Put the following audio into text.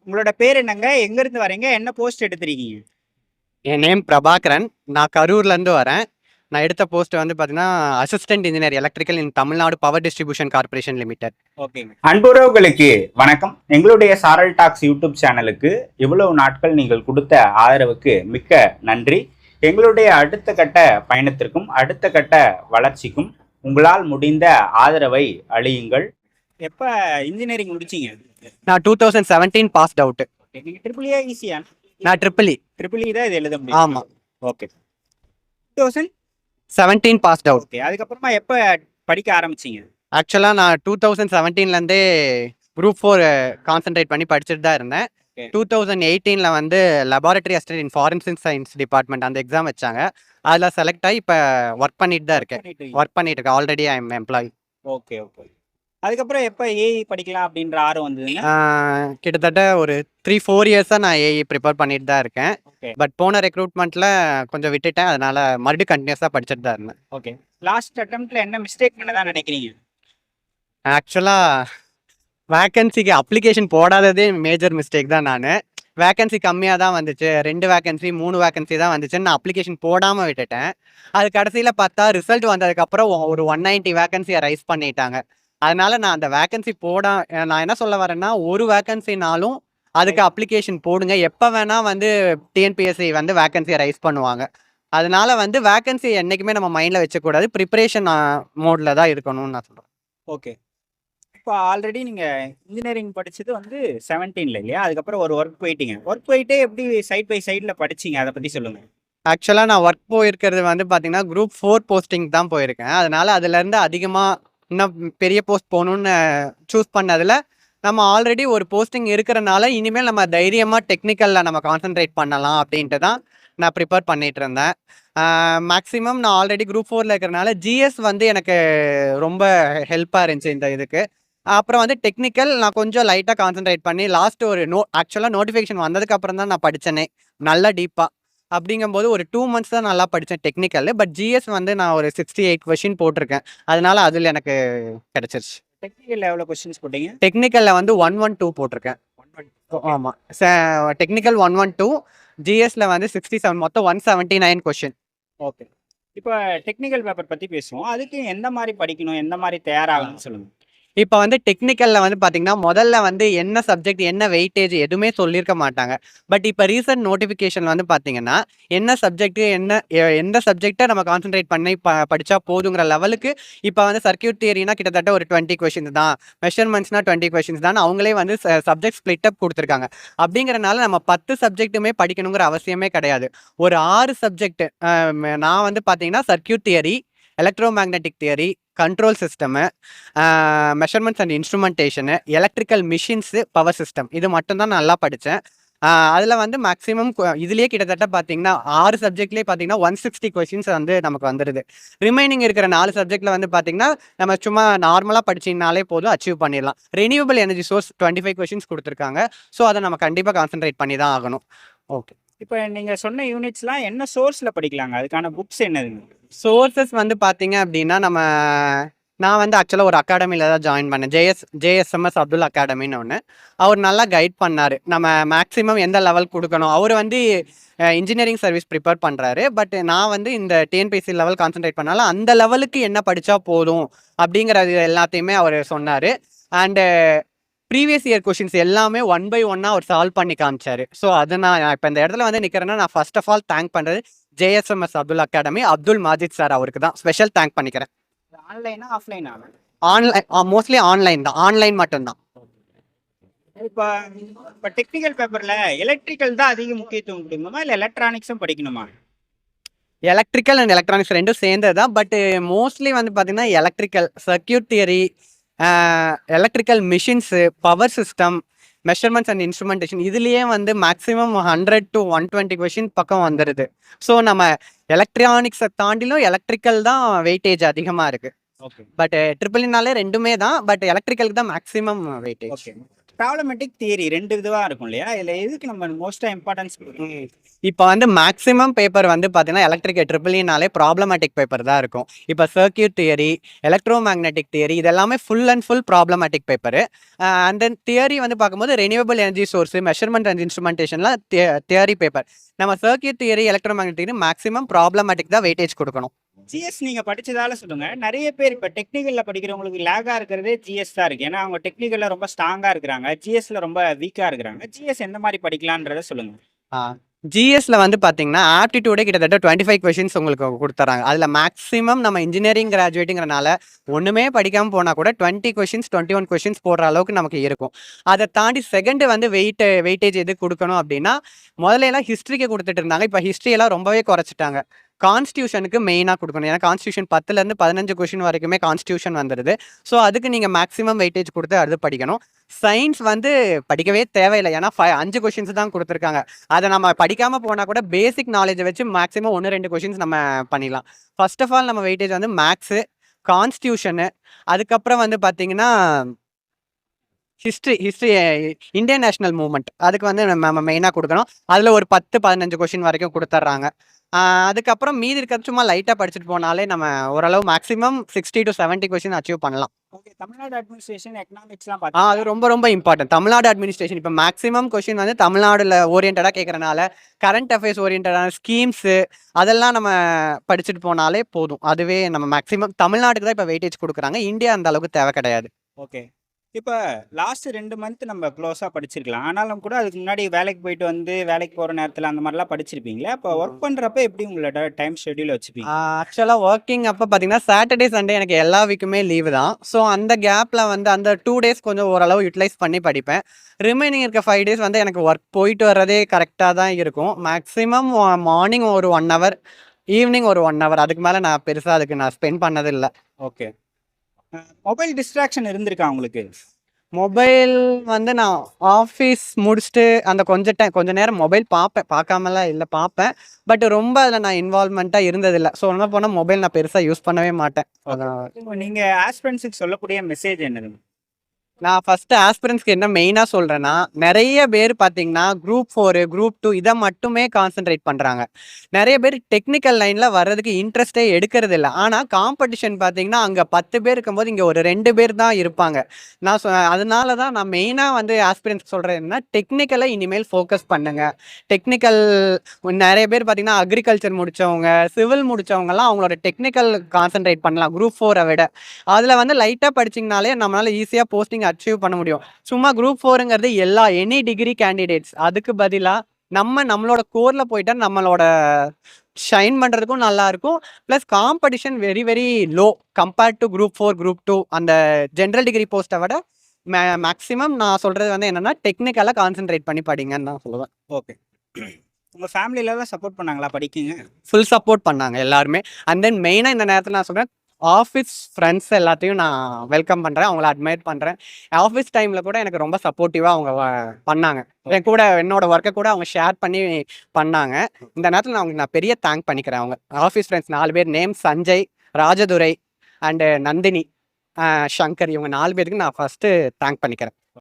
உங்களோட பேர் என்னங்க? எங்கேருந்து வரீங்க? என்ன போஸ்ட் எடுத்திருக்கீங்க? என் நேம் பிரபாகரன். நான் கரூர்லேருந்து வரேன். நான் எடுத்த போஸ்ட் வந்து பார்த்தீங்கன்னா, அசிஸ்டன்ட் இன்ஜினியர் எலக்ட்ரிக்கல் இன் Tamil Nadu power distribution corporation limited. ஓகேங்க. அன்புறவுகளுக்கு வணக்கம். எங்களுடைய சாரல் டாக்ஸ் யூடியூப் சேனலுக்கு இவ்வளவு நாட்கள் நீங்கள் கொடுத்த ஆதரவுக்கு மிக்க நன்றி. எங்களுடைய அடுத்த கட்ட பயணத்திற்கும் அடுத்த கட்ட வளர்ச்சிக்கும் உங்களால் முடிந்த ஆதரவை அளியுங்கள். எப்ப இன்ஜினியரிங் முடிச்சீங்க? நான் 2017 பாஸ்ட் அவுட். நீங்க ட்ரிபிள் ஏ ஈஸியா? நான் ட்ரிபிள் இ தான் இது எழுத முடியும். ஆமாம். ஓகே. 2017 passed out. ஓகே. அதுக்கப்புறமா எப்ப படிக்க ஆரம்பிச்சீங்க? ஆக்சுவலாக நான் 2017லேருந்தே குரூப் 4 கான்சென்ட்ரேட் பண்ணி படிச்சுட்டு தான் இருந்தேன். 2018 வந்து லெபார்டரி அசிஸ்டன்ட் இன் ஃபாரன்சிக் சயின்ஸ் டிபார்ட்மெண்ட் அந்த எக்ஸாம் வச்சாங்க. அதில் செலக்ட் ஆகி இப்போ ஒர்க் பண்ணிட்டு தான் இருக்கேன். Already I am employee. Okay okay. அதுக்கப்புறம் எப்போ ஏஐ படிக்கலாம் அப்படின்ற ஆர்வம் வந்ததுங்க? கிட்டத்தட்ட ஒரு 3-4 இயர்ஸாக நான் ஏஐ ப்ரிப்பேர் பண்ணிட்டு தான் இருக்கேன். பட் போன ரெக்ரூட்மெண்ட்டில் கொஞ்சம் விட்டுட்டேன். அதனால மறுபடியும் கண்டினியூஸாக படிச்சுட்டு தான் இருந்தேன். ஓகே. லாஸ்ட் அட்டெம்ப்ட்ல என்ன மிஸ்டேக் பண்ணதான் நினைக்கிறீங்க? ஆக்சுவலாக வேக்கன்சிக்கு அப்ளிகேஷன் போடாததே மேஜர் மிஸ்டேக் தான். நான் வேக்கன்சி கம்மியாக தான் வந்துச்சு, 2 வேக்கன்சி 3 வேக்கன்சி தான் வந்துச்சுன்னு நான் அப்ளிகேஷன் போடாமல் விட்டுட்டேன். அது கடைசியில் பார்த்தா ரிசல்ட் வந்ததுக்கப்புறம் ஒரு 190 வேக்கன்சியை ரைஸ் பண்ணிட்டாங்க. அதனால நான் அந்த வேக்கன்சி நான் என்ன சொல்ல வரேன்னா, ஒரு வேக்கன்சினாலும் அதுக்கு அப்ளிகேஷன் போடுங்க. எப்போ வேணால் வந்து டிஎன்பிஎஸ்சி வந்து வேக்கன்சியை ரைஸ் பண்ணுவாங்க. அதனால வந்து வேக்கன்சி என்றைக்குமே நம்ம மைண்டில் வச்சக்கூடாது. ப்ரிப்பரேஷன் மோடில் தான் இருக்கணும்னு நான் சொல்கிறேன். ஓகே. இப்போ ஆல்ரெடி நீங்கள் இன்ஜினியரிங் படித்தது வந்து 17ல் இல்லையா? அதுக்கப்புறம் ஒரு ஒர்க் போயிட்டீங்க. ஒர்க் போயிட்டே எப்படி சைட் பை சைடில் படிச்சிங்க, அதை பற்றி சொல்லுங்கள். ஆக்சுவலாக நான் ஒர்க் போயிருக்கிறது வந்து பார்த்தீங்கன்னா, குரூப் 4 போஸ்டிங் தான் போயிருக்கேன். அதனால அதுலேருந்து அதிகமாக இன்னும் பெரிய போஸ்ட் போகணுன்னு சூஸ் பண்ணதில் நம்ம ஆல்ரெடி ஒரு போஸ்டிங் இருக்கிறனால இனிமேல் நம்ம தைரியமாக டெக்னிக்கலில் நம்ம கான்சென்ட்ரேட் பண்ணலாம் அப்படின்ட்டு தான் நான் ப்ரிப்பேர் பண்ணிகிட்டு இருந்தேன். மேக்ஸிமம் நான் ஆல்ரெடி குரூப் 4ல் இருக்கிறனால ஜிஎஸ் வந்து எனக்கு ரொம்ப ஹெல்ப்பாக இருந்துச்சு இந்த இதுக்கு. அப்புறம் வந்து டெக்னிக்கல் நான் கொஞ்சம் லைட்டாக கான்சென்ட்ரேட் பண்ணி லாஸ்ட்டு ஒரு ஆக்சுவலாக நோட்டிஃபிகேஷன் வந்ததுக்கப்புறம் தான் நான் படித்தேனே நல்லா டீப்பாக. அப்படிங்கும்போது ஒரு 2 மந்த்ஸ் தான் நல்லா படித்தேன் டெக்னிக்கல். பட் ஜிஎஸ் வந்து நான் ஒரு 68 கொஷின் போட்டிருக்கேன். அதனால அதில் எனக்கு கிடச்சிருச்சு. டெக்னிக்கலில் எவ்வளோ கொஸ்டின்ஸ் போட்டீங்க? டெக்னிக்கலில் வந்து 112 போட்டிருக்கேன். ஆமாம். டெக்னிக்கல் 112, ஜிஎஸ்ல வந்து 67, மொத்தம் 179 கொஷின். ஓகே. இப்போ டெக்னிக்கல் பேப்பர் பற்றி பேசுவோம். அதுக்கு எந்த மாதிரி படிக்கணும், எந்த மாதிரி தயாராகணும்னு சொல்லுங்கள். இப்போ வந்து டெக்னிக்கலில் வந்து பார்த்தீங்கன்னா, முதல்ல வந்து என்ன சப்ஜெக்ட், என்ன வெயிட்டேஜ் எதுவுமே சொல்லியிருக்க மாட்டாங்க. பட் இப்போ ரீசன்ட் நோட்டிஃபிகேஷன் வந்து பார்த்தீங்கன்னா, என்ன சப்ஜெக்ட், எந்த சப்ஜெக்டை நம்ம கான்சென்ட்ரேட் பண்ணி படித்தா போதுங்கிற லெவலுக்கு இப்போ வந்து சர்க்யூட் தியரினா கிட்டத்தட்ட ஒரு 20 கொஷின்ஸ் தான், மெஷர்மெண்ட்ஸ்னா 20 கொஷின்ஸ் தான், அவங்களே வந்து சப்ஜெக்ட் ஸ்ப்ளிட் அப் கொடுத்துருக்காங்க. அப்படிங்கிறனால நம்ம 10 சப்ஜெக்ட்டுமே படிக்கணுங்கிற அவசியமே கிடையாது. ஒரு 6 சப்ஜெக்ட் நான் வந்து பார்த்தீங்கன்னா circuit theory, electromagnetic theory, control system, measurements and instrumentation, electrical machines, power system, இது மட்டும்தான் நல்லா படித்தேன். அதில் வந்து மேக்ஸிமம் இதுலேயே கிட்டத்தட்ட பார்த்தீங்கன்னா 6 சப்ஜெக்ட்லேயே பார்த்தீங்கன்னா 160 கொஷின்ஸ் வந்து நமக்கு வந்துடுது. ரிமைனிங் இருக்கிற 4 சப்ஜெக்டில் வந்து பார்த்தீங்கன்னா நம்ம சும்மா நார்மலாக படிச்சிங்கனாலே போதும், அச்சீவ் பண்ணிடலாம். ரெனியூவபிள் எனர்ஜி சோர்ஸ் 25 கொஷின்ஸ் கொடுத்துருக்காங்க. ஸோ அதை நம்ம கண்டிப்பாக கான்சென்ட்ரேட் பண்ணி தான் ஆகணும். ஓகே. இப்போ நீங்கள் சொன்ன யூனிட்ஸ்லாம் என்ன சோர்ஸில் படிக்கலாங்க? அதுக்கான புக்ஸ் என்னதுங்க? சோர்சஸ் வந்து பார்த்தீங்க அப்படின்னா, நான் வந்து ஆக்சுவலாக ஒரு அகாடமியில் தான் ஜாயின் பண்ணேன். ஜேஎஸ்எம்எஸ் அப்துல் அகாடமின்னு ஒன்று. அவர் நல்லா கைட் பண்ணார். நம்ம மேக்ஸிமம் எந்த லெவல் கொடுக்கணும். அவர் வந்து இன்ஜினியரிங் சர்வீஸ் ப்ரிப்பேர் பண்ணுறாரு. பட் நான் வந்து இந்த டிஎன்பிஎஸ்சி லெவல் கான்சென்ட்ரேட் பண்ணாலும் அந்த லெவலுக்கு என்ன படித்தா போதும் அப்படிங்கிறது எல்லாத்தையுமே அவர் சொன்னார். அண்டு ப்ரீவியஸ் இயர் கொஷின்ஸ் எல்லாமே 1 by 1 அவர் சால்வ் பண்ணி காமிச்சார். ஸோ அதை நான் இப்போ இந்த இடத்துல வந்து நிற்கிறேன்னா, நான் ஃபர்ஸ்ட் ஆஃப் ஆல் தேங்க் பண்ணுறது ஜேஎஸ்எம்எஸ் அப்துல் அகாடமி, அப்துல் மாஜித் சார், அவருக்கு தான் ஸ்பெஷல் தேங்க் பண்ணிக்கிறேன். ஆன்லைனா ஆஃப்லைனா? ஆன்லைன், மோஸ்ட்லி ஆன்லைன் தான். ஆன்லைன் மட்டும்தான். இப்போ டெக்னிக்கல் பேப்பரில் எலக்ட்ரிக்கல் தான் அதிக முக்கியத்துவம் கொடுக்கணுமா, இல்லை எலக்ட்ரானிக்ஸும் படிக்கணுமா? எலக்ட்ரிக்கல் அண்ட் எலக்ட்ரானிக்ஸ் ரெண்டும் சேர்ந்தது தான். பட் மோஸ்ட்லி வந்து பார்த்தீங்கன்னா electrical, circuit theory, electrical machines, power system, measurements and instrumentation, இதுலேயே வந்து மேக்ஸிமம் 100 to 120 கொஷின் பக்கம் வந்துடுது. ஸோ நம்ம எலக்ட்ரானிக்ஸை தாண்டிலும் எலக்ட்ரிக்கல் தான் வெயிட்டேஜ் அதிகமாக இருக்குது. பட் ட்ரிபிள்னாலே ரெண்டுமே தான். பட் எலக்ட்ரிக்கலுக்கு தான் மேக்ஸிமம் வெயிட்டேஜ். ப்ராப்ளமேட்டிக் தியரி 2 இதுவா இருக்கும் இல்லையா? இதுல எதுக்கு நம்ம மோஸ்ட்டா இம்பார்ட்டன்ஸ் குடுக்கணும்? இப்ப வந்து மேக்ஸிமம் பேப்பர் வந்து பார்த்தீங்கன்னா, எலக்ட்ரிக் ட்ரிபிள்இனாலே ப்ராப்ளமேட்டிக் பேப்பர் தான் இருக்கும். இப்ப circuit theory, electromagnetic theory இது எல்லாமே full and full problematic paper. And then theory வந்து பார்க்கும்போது renewable energy source, measurement and இன்ஸ்ட்ருமென்டேஷன்லாம் தியரி பேப்பர். நம்ம circuit theory, electromagnetic theory maximum problematic தான் வெயிட்டேஜ் குடுக்கணும். ஜிஎஸ் நீங்க படிச்சதால சொல்லுங்க. நெறைய பேர் இப்ப டெக்னிக்கல்ல படிக்கிறவங்களுக்கு லேகா இருக்கிறதே ஜிஎஸ் தான் இருக்கு. ஏன்னா, அவங்க டெக்னிக்கல்ல ரொம்ப ஸ்ட்ராங்கா இருக்கிறாங்க. ஜிஎஸ்ல ரொம்ப வீக்கா இருக்கிறாங்க. ஜிஎஸ் எந்த மாரி படிக்கலான்றத சொல்லுங்க. ஆ. ஜிஎஸ்ல வந்து பார்த்தீங்கன்னா, ஆப்டிட்யூடே கிட்டத்தட்ட 25 கொஸ்டின்ஸ் உங்களுக்கு குடுத்துர்றாங்க. அதுல மேக்ஸிமம் நம்ம இன்ஜினியரிங் கிராஜுவேட்ங்கிறனால, ஒண்ணுமே படிக்காம போனா கூட 20 கொஸ்டின்ஸ், 21 கொஸ்டின்ஸ் போடுற அளவுக்கு நமக்கு இருக்கும். அத தாண்டி செகண்ட் வந்து வெயிட்டேஜ் எதுக்கு குடுக்கணும் அப்டின்னா, முதலையெல்லாம் ஹிஸ்ட்ரிக்கு குடுத்துட்டு இருந்தாங்க. இப்ப ஹிஸ்ட்ரி எல்லாம் ரொம்பவே குறைச்சுட்டாங்க. கான்ஸ்டிடியூஷனுக்கு மெயினா குடுக்கணும். ஏன்னா கான்ஸ்டிடியூஷன் 10லருந்து 15 கொஸ்டின் வரைக்குமே கான்ஸ்டிடியூஷன் வந்துருது. ஸோ அதுக்கு நீங்க மேக்ஸிமம் வெயிட்டேஜ் குடுத்து அது படிக்கணும். சயின்ஸ் வந்து படிக்கவே தேவையில்ல. ஏன்னா 5 கொஸ்டின்ஸ் தான் குடுத்துருக்காங்க. அத நம்ம படிக்காம போனா கூட பேசிக் நாலேட்ஜ வச்சு மேக்ஸிமம் 1, 2 கொஸ்டின்ஸ் நம்ம பண்ணிடலாம். ஃபர்ஸ்ட் ஆஃப் ஆல் நம்ம வெயிட்டேஜ் வந்து மேத்ஸு, கான்ஸ்டிடியூஷனு அதுக்கப்புறம் வந்து பார்த்தீங்கன்னா, ஹிஸ்ட்ரி இந்தியன் நேஷனல் மூவ்மெண்ட் அதுக்கு வந்து நம்ம மெயினா குடுக்கணும். அதுல ஒரு 10, 15 கொஸ்டின் வரைக்கும் குடுத்துர்றாங்க. அதுக்கப்புறம் மீதி இருக்கிறது சும்மா லைட்டா படிச்சுட்டு போனாலே நம்ம ஓரளவு மேக்ஸிமம் 60 to 70 கொஸ்டின் அச்சீவ் பண்ணலாம். ஓகே. தமிழ்நாடு அட்மினிஸ்ட்ரேஷன், எக்கனாமிக்ஸ்லாம் அது பார்த்தீங்களா? ரொம்ப ரொம்ப இம்பார்ட்டன்ட். தமிழ்நாடு அட்மினிஸ்ட்ரேஷன் இப்ப மேக்ஸிமம் கொஸ்டின் வந்து தமிழ்நாடுல ஓரியன்டடா கேட்கறனால, கரண்ட் அஃபேர்ஸ் ஓரியன்டடான ஸ்கீம்ஸு அதெல்லாம் நம்ம படிச்சுட்டு போனாலே போதும். அதுவே நம்ம மேக்ஸிமம் தமிழ்நாட்டுக்கு தான் இப்ப வெயிட்டேஜ் குடுக்குறாங்க. இந்தியா அந்த அளவுக்கு தேவை கிடையாது. ஓகே. இப்ப லாஸ்ட் 2 மந்த் நம்ம க்ளோஸா படிச்சிருக்கலாம். ஆனாலும் கூட அதுக்கு முன்னாடி வேலைக்கு போயிட்டு வந்து, வேலைக்கு போற நேரத்துல அந்த மாரிலாம் படிச்சிருப்பீங்களே. அப்ப ஒர்க் பண்றப்ப எப்படி உங்களோட டைம் ஷெட்யூல் வச்சுப்பீங்க? ஆக்சுவலா வொர்க்கிங் அப்ப பார்த்தீங்கன்னா, சாட்டர்டே, சண்டே எனக்கு எல்லா வீக்குமே லீவு தான். ஸோ அந்த கேப்ல வந்து அந்த 2 டேஸ் கொஞ்சம் ஓரளவு யுட்டிலைஸ் பண்ணி படிப்பேன். ரிமைனிங் இருக்க 5 டேஸ் வந்து எனக்கு ஒர்க் போயிட்டு வர்றதே கரெக்ட்டா தான் இருக்கும். மேக்ஸிமம் மார்னிங் ஒரு 1 ஹவர், ஈவினிங் ஒரு 1 ஹவர் அதுக்கு மேல நான் பெருசா அதுக்கு நான் ஸ்பெண்ட் பண்ணது இல்ல. ஓகே. மொபைல் டிஸ்ட்ராக்ஷன் இருந்திருக்கா உங்களுக்கு? மொபைல் வந்து நான் ஆஃபீஸ் முடிச்சுட்டு அந்த கொஞ்ச நேரம் மொபைல் பார்ப்பேன். பார்க்காமலாம் இல்ல பார்ப்பேன். பட் ரொம்ப அதில நான் இன்வால்வ்மென்ட்டா இருந்ததில்ல. ஸோ சொல்ல போனா மொபைல் நான் பெருசா யூஸ் பண்ணவே மாட்டேன். ஓகே. அதான். இப்போ நீங்க ஆஸ்பிரண்ட்ஸ்க்கு சொல்லக்கூடிய மெசேஜ் என்னது? நான் ஃபர்ஸ்ட் ஆஸ்பிரண்ட்ஸ்க்கு என்ன மெயினா சொல்றேன்னா, நெறைய பேர் பார்த்தீங்கன்னா, குரூப் 4, குரூப் 2 இத மட்டுமே கான்சன்ட்ரேட் பண்றாங்க. நெறைய பேர் டெக்னிக்கல் லைன்ல வர்றதுக்கு இன்ட்ரெஸ்ட்டே எடுக்கறதில்ல. ஆனா காம்படிஷன் பார்த்தீங்கன்னா, அங்க 10 பேர் இருக்கும்போது, இங்க ஒரு 2 பேர் தான் இருப்பாங்க. அதனால தான் நான் மெயினா வந்து ஆஸ்பிரண்ட்ஸ்க்கு சொல்றது என்னன்னா, டெக்னிக்கல இனிமேல் ஃபோக்கஸ் பண்ணுங்க. டெக்னிக்கல் நெறைய பேர் பார்த்தீங்கன்னா, அக்ரிகல்ச்சர் முடிச்சவங்க, சிவில் முடிச்சவங்கலாம் அவங்களோட டெக்னிக்கல் கான்சன்ட்ரேட் பண்ணலாம். குரூப் 4 விட. அதுல வந்து லைட்டா படிச்சீங்கனாலே நம்மளால ஈஸியா போஸ்டிங் அச்சீவ் பண்ண முடியும். சும்மா குரூப் 4ங்கிறது எனி டிகிரி கேண்டிடேட்ஸ். அதுக்கு பதிலா நம்மளோட கோர்ல போயிட்டா நம்மளோட ஷைன் பண்றதுக்கும் நல்லா இருக்கும். Plus competition very very low compared to group 4, group 2 அந்த ஜெனரல் டிகிரி போஸ்ட்ட விட மேக்ஸிமம் நான் சொல்றது வந்து என்னன்னா, டெக்னிக்கலா கான்சன்ட்ரேட் பண்ணி படிங்கன்னு நான் சொல்லுவேன். ஓகே. உங்க ஃபேமிலிலலாம் சப்போர்ட் பண்ணாங்களா படிக்கீங்க? ஃபுல் சப்போர்ட் பண்ணாங்க எல்லாருமே. அண்ட் தென் மெயினா இந்த நேரத்துல நான் சொல்றேன், ஆஃபீஸ் ஃப்ரெண்ட்ஸ் எல்லாத்தையும் நான் வெல்கம் பண்றேன். அவங்கள அட்மையர் பண்றேன். ஆஃபீஸ் டைம்ல கூட எனக்கு ரொம்ப சப்போர்ட்டிவா அவங்க பண்ணாங்க. என் கூட என்னோட ஒர்க்க கூட அவங்க ஷேர் பண்ணி பண்ணாங்க. இந்த நேரத்துல நான் பெரிய தேங்க் பண்ணிக்கிறேன் அவங்க. ஆஃபீஸ் ஃப்ரெண்ட்ஸ் 4 பேர் நேம் சஞ்சய், ராஜதுரை அண்ட் நந்தினி, சங்கர் இவங்க 4 பேருக்கு நான் ஃபர்ஸ்ட் தேங்க் பண்ணிக்கிறேன்.